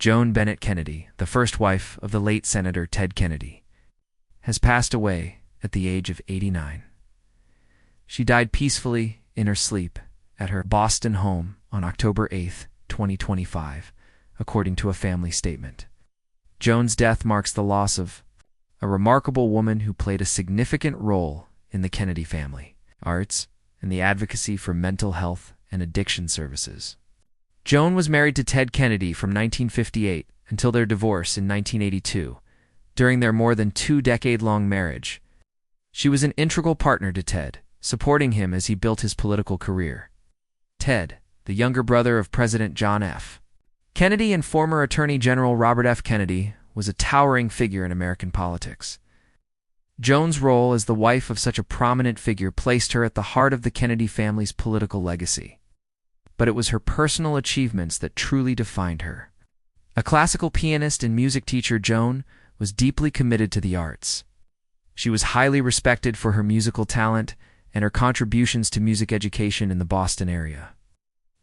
Joan Bennett Kennedy, the first wife of the late Senator Ted Kennedy, has passed away at the age of 89. She died peacefully in her sleep at her Boston home on October 8, 2025, according to a family statement. Joan's death marks the loss of a remarkable woman who played a significant role in the Kennedy family, arts, and the advocacy for mental health and addiction services. Joan was married to Ted Kennedy from 1958 until their divorce in 1982. During their more than 2-decade-long marriage, she was an integral partner to Ted, supporting him as he built his political career. Ted, the younger brother of President John F. Kennedy and former Attorney General Robert F. Kennedy, was a towering figure in American politics. Joan's role as the wife of such a prominent figure placed her at the heart of the Kennedy family's political legacy. But it was her personal achievements that truly defined her. A classical pianist and music teacher, Joan was deeply committed to the arts. She was highly respected for her musical talent and her contributions to music education in the Boston area.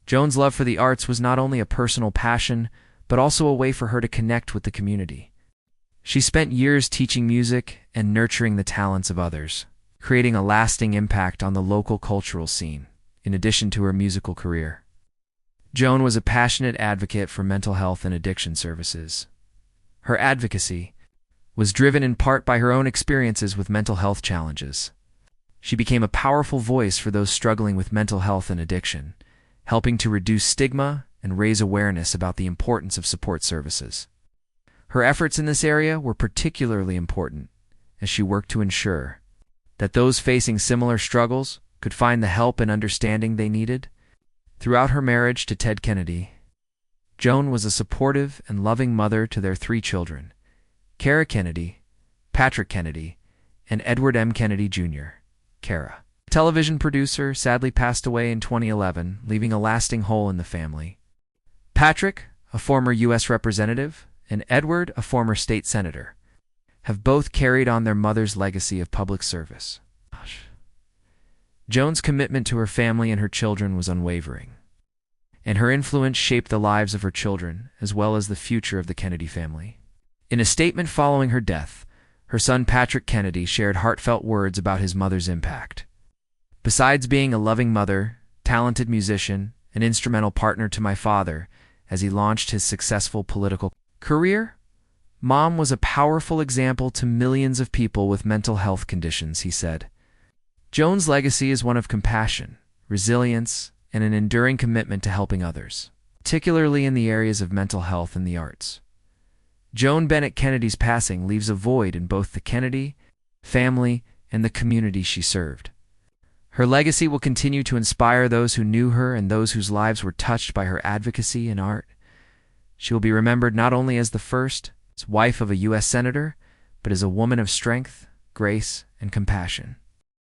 Joan's love for the arts was not only a personal passion, but also a way for her to connect with the community. She spent years teaching music and nurturing the talents of others, creating a lasting impact on the local cultural scene, in addition to her musical career. Joan was a passionate advocate for mental health and addiction services. Her advocacy was driven in part by her own experiences with mental health challenges. She became a powerful voice for those struggling with mental health and addiction, helping to reduce stigma and raise awareness about the importance of support services. Her efforts in this area were particularly important as she worked to ensure that those facing similar struggles could find the help and understanding they needed. Throughout her marriage to Ted Kennedy, Joan was a supportive and loving mother to their 3 children, Kara Kennedy, Patrick Kennedy, and Edward M. Kennedy Jr. Kara, a television producer, sadly passed away in 2011, leaving a lasting hole in the family. Patrick, a former U.S. representative, and Edward, a former state senator, have both carried on their mother's legacy of public service. Joan's commitment to her family and her children was unwavering, and her influence shaped the lives of her children as well as the future of the Kennedy family. In a statement following her death, her son Patrick Kennedy shared heartfelt words about his mother's impact. Besides being a loving mother, talented musician, and instrumental partner to my father as he launched his successful political career, Mom was a powerful example to millions of people with mental health conditions, he said. Joan's legacy is one of compassion, resilience, and an enduring commitment to helping others, particularly in the areas of mental health and the arts. Joan Bennett Kennedy's passing leaves a void in both the Kennedy family and the community she served. Her legacy will continue to inspire those who knew her and those whose lives were touched by her advocacy and art. She will be remembered not only as the first wife of a U.S. Senator, but as a woman of strength, grace, and compassion.